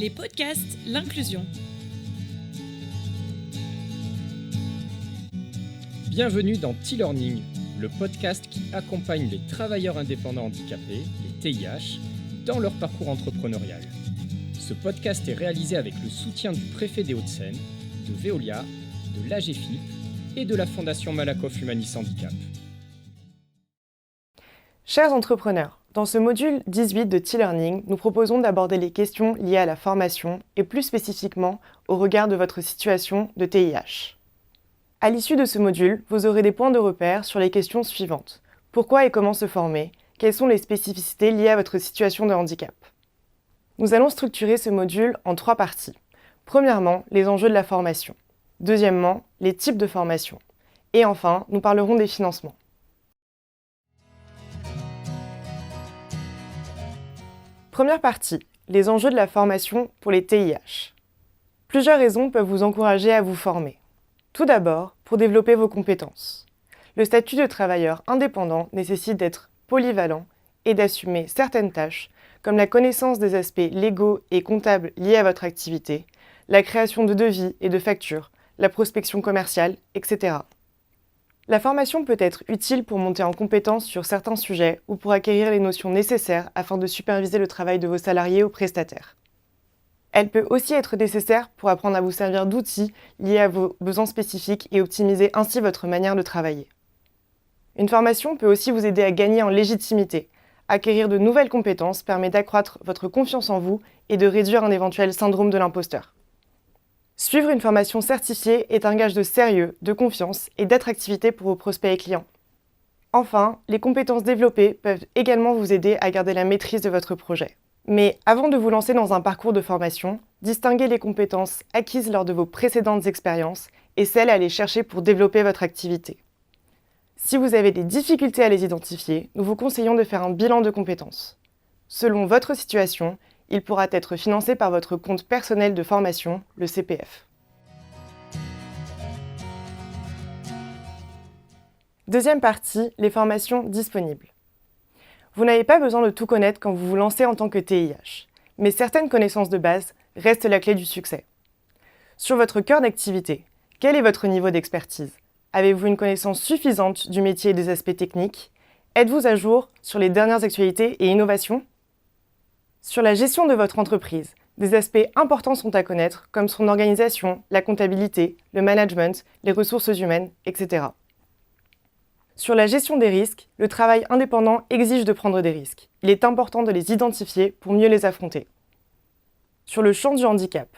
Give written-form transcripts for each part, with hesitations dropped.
Les podcasts, l'inclusion. Bienvenue dans T-Learning, le podcast qui accompagne les travailleurs indépendants handicapés, les TIH, dans leur parcours entrepreneurial. Ce podcast est réalisé avec le soutien du préfet des Hauts-de-Seine, de Veolia, de l'AGEFIP et de la Fondation Malakoff Humanis Handicap. Chers entrepreneurs, dans ce module 18 de T-Learning, nous proposons d'aborder les questions liées à la formation et plus spécifiquement au regard de votre situation de TIH. À l'issue de ce module, vous aurez des points de repère sur les questions suivantes. Pourquoi et comment se former? Quelles sont les spécificités liées à votre situation de handicap? Nous allons structurer ce module en 3 parties. Premièrement, les enjeux de la formation. Deuxièmement, les types de formation. Et enfin, nous parlerons des financements. Première partie, les enjeux de la formation pour les TIH. Plusieurs raisons peuvent vous encourager à vous former. Tout d'abord, pour développer vos compétences. Le statut de travailleur indépendant nécessite d'être polyvalent et d'assumer certaines tâches, comme la connaissance des aspects légaux et comptables liés à votre activité, la création de devis et de factures, la prospection commerciale, etc. La formation peut être utile pour monter en compétence sur certains sujets ou pour acquérir les notions nécessaires afin de superviser le travail de vos salariés ou prestataires. Elle peut aussi être nécessaire pour apprendre à vous servir d'outils liés à vos besoins spécifiques et optimiser ainsi votre manière de travailler. Une formation peut aussi vous aider à gagner en légitimité. Acquérir de nouvelles compétences permet d'accroître votre confiance en vous et de réduire un éventuel syndrome de l'imposteur. Suivre une formation certifiée est un gage de sérieux, de confiance et d'attractivité pour vos prospects et clients. Enfin, les compétences développées peuvent également vous aider à garder la maîtrise de votre projet. Mais avant de vous lancer dans un parcours de formation, distinguez les compétences acquises lors de vos précédentes expériences et celles à aller chercher pour développer votre activité. Si vous avez des difficultés à les identifier, nous vous conseillons de faire un bilan de compétences. Selon votre situation, il pourra être financé par votre compte personnel de formation, le CPF. Deuxième partie, les formations disponibles. Vous n'avez pas besoin de tout connaître quand vous vous lancez en tant que TIH, mais certaines connaissances de base restent la clé du succès. Sur votre cœur d'activité, quel est votre niveau d'expertise? Avez-vous une connaissance suffisante du métier et des aspects techniques? Êtes-vous à jour sur les dernières actualités et innovations? Sur la gestion de votre entreprise, des aspects importants sont à connaître comme son organisation, la comptabilité, le management, les ressources humaines, etc. Sur la gestion des risques, le travail indépendant exige de prendre des risques. Il est important de les identifier pour mieux les affronter. Sur le champ du handicap,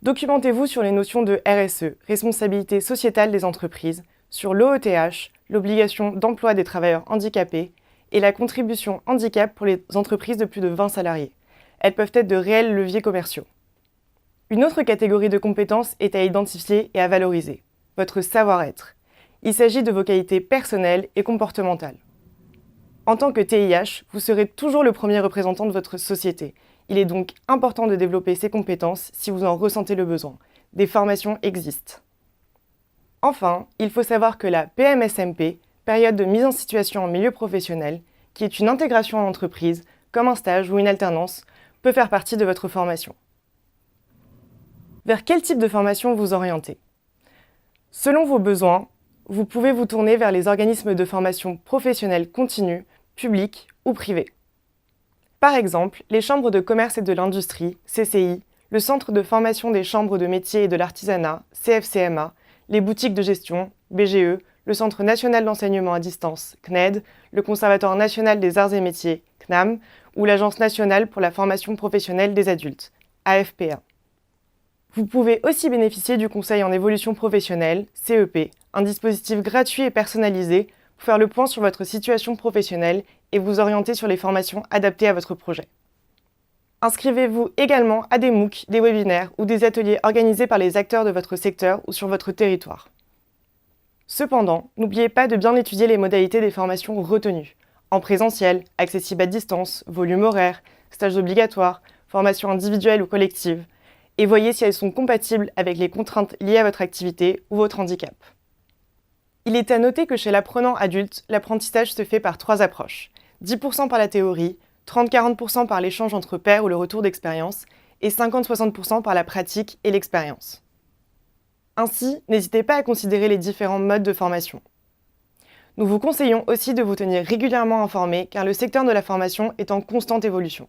documentez-vous sur les notions de RSE, responsabilité sociétale des entreprises, sur l'OETH, l'obligation d'emploi des travailleurs handicapés, et la contribution handicap pour les entreprises de plus de 20 salariés. Elles peuvent être de réels leviers commerciaux. Une autre catégorie de compétences est à identifier et à valoriser, votre savoir-être. Il s'agit de vos qualités personnelles et comportementales. En tant que TIH, vous serez toujours le premier représentant de votre société. Il est donc important de développer ces compétences si vous en ressentez le besoin. Des formations existent. Enfin, il faut savoir que la PMSMP, période de mise en situation en milieu professionnel, qui est une intégration en entreprise, comme un stage ou une alternance, peut faire partie de votre formation. Vers quel type de formation vous orientez? Selon vos besoins, vous pouvez vous tourner vers les organismes de formation professionnelle continue, publics ou privés. Par exemple, les chambres de commerce et de l'industrie, CCI, le Centre de formation des chambres de métiers et de l'artisanat, CFCMA, les boutiques de gestion, BGE, le Centre national d'enseignement à distance, CNED, le Conservatoire national des arts et métiers, CNAM, ou l'Agence nationale pour la formation professionnelle des adultes, AFPA. Vous pouvez aussi bénéficier du Conseil en évolution professionnelle, CEP, un dispositif gratuit et personnalisé pour faire le point sur votre situation professionnelle et vous orienter sur les formations adaptées à votre projet. Inscrivez-vous également à des MOOC, des webinaires ou des ateliers organisés par les acteurs de votre secteur ou sur votre territoire. Cependant, n'oubliez pas de bien étudier les modalités des formations retenues. En présentiel, accessible à distance, volume horaire, stages obligatoires, formation individuelle ou collective, et voyez si elles sont compatibles avec les contraintes liées à votre activité ou votre handicap. Il est à noter que chez l'apprenant adulte, l'apprentissage se fait par 3 approches. 10% par la théorie, 30-40% par l'échange entre pairs ou le retour d'expérience, et 50-60% par la pratique et l'expérience. Ainsi, n'hésitez pas à considérer les différents modes de formation. Nous vous conseillons aussi de vous tenir régulièrement informés car le secteur de la formation est en constante évolution.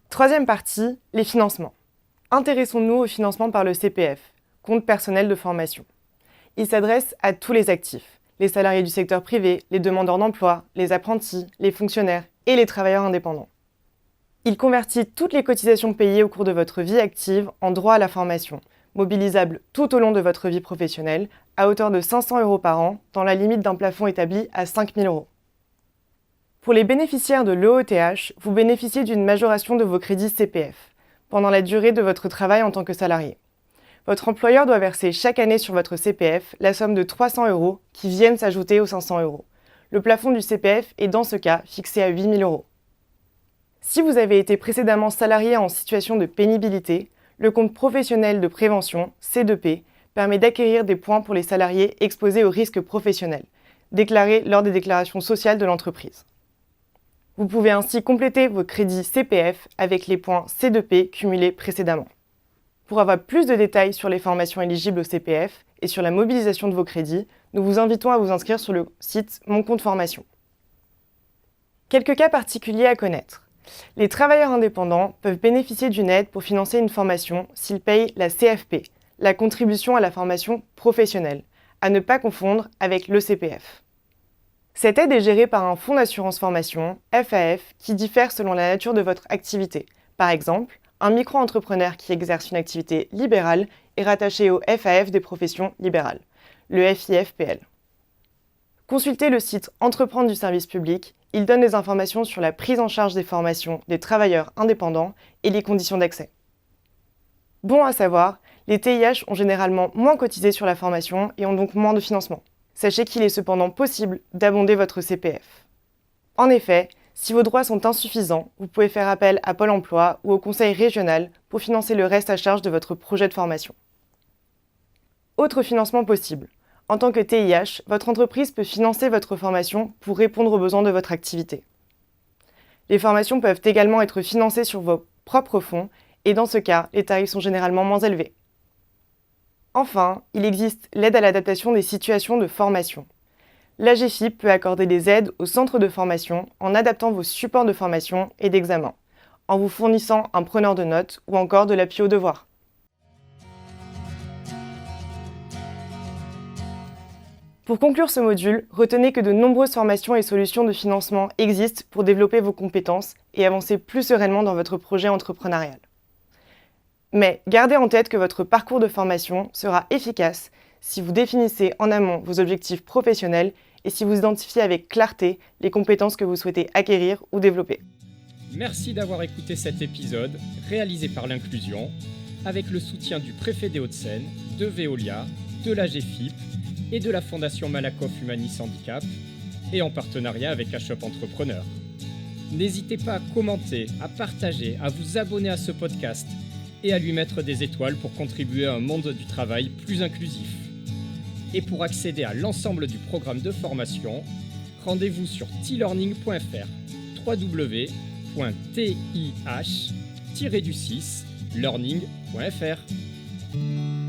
Troisième partie, les financements. Intéressons-nous au financement par le CPF, compte personnel de formation. Il s'adresse à tous les actifs, les salariés du secteur privé, les demandeurs d'emploi, les apprentis, les fonctionnaires et les travailleurs indépendants. Il convertit toutes les cotisations payées au cours de votre vie active en droit à la formation, mobilisable tout au long de votre vie professionnelle, à hauteur de 500 € par an, dans la limite d'un plafond établi à 5 000 €. Pour les bénéficiaires de l'EOTH, vous bénéficiez d'une majoration de vos crédits CPF, pendant la durée de votre travail en tant que salarié. Votre employeur doit verser chaque année sur votre CPF la somme de 300 € qui viennent s'ajouter aux 500 €. Le plafond du CPF est dans ce cas fixé à 8 000 €. Si vous avez été précédemment salarié en situation de pénibilité, le compte professionnel de prévention, C2P, permet d'acquérir des points pour les salariés exposés aux risques professionnels, déclarés lors des déclarations sociales de l'entreprise. Vous pouvez ainsi compléter vos crédits CPF avec les points C2P cumulés précédemment. Pour avoir plus de détails sur les formations éligibles au CPF et sur la mobilisation de vos crédits, nous vous invitons à vous inscrire sur le site Mon compte formation. Quelques cas particuliers à connaître. Les travailleurs indépendants peuvent bénéficier d'une aide pour financer une formation s'ils payent la CFP, la contribution à la formation professionnelle, à ne pas confondre avec le CPF. Cette aide est gérée par un fonds d'assurance formation, FAF, qui diffère selon la nature de votre activité. Par exemple, un micro-entrepreneur qui exerce une activité libérale est rattaché au FAF des professions libérales, le FIFPL. Consultez le site Entreprendre du service public, il donne des informations sur la prise en charge des formations des travailleurs indépendants et les conditions d'accès. Bon à savoir, les TIH ont généralement moins cotisé sur la formation et ont donc moins de financement. Sachez qu'il est cependant possible d'abonder votre CPF. En effet, si vos droits sont insuffisants, vous pouvez faire appel à Pôle emploi ou au conseil régional pour financer le reste à charge de votre projet de formation. Autre financement possible. En tant que TIH, votre entreprise peut financer votre formation pour répondre aux besoins de votre activité. Les formations peuvent également être financées sur vos propres fonds et dans ce cas, les tarifs sont généralement moins élevés. Enfin, il existe l'aide à l'adaptation des situations de formation. L'AGEFIP peut accorder des aides aux centres de formation en adaptant vos supports de formation et d'examen, en vous fournissant un preneur de notes ou encore de l'appui aux devoirs. Pour conclure ce module, retenez que de nombreuses formations et solutions de financement existent pour développer vos compétences et avancer plus sereinement dans votre projet entrepreneurial. Mais gardez en tête que votre parcours de formation sera efficace si vous définissez en amont vos objectifs professionnels et si vous identifiez avec clarté les compétences que vous souhaitez acquérir ou développer. Merci d'avoir écouté cet épisode réalisé par l'Inclusion avec le soutien du préfet des Hauts-de-Seine, de Veolia, de l'AGEFIP et de la Fondation Malakoff Humanis Handicap et en partenariat avec HUP Entrepreneur. N'hésitez pas à commenter, à partager, à vous abonner à ce podcast et à lui mettre des étoiles pour contribuer à un monde du travail plus inclusif. Et pour accéder à l'ensemble du programme de formation, rendez-vous sur tlearning.fr, www.tih-learning.fr.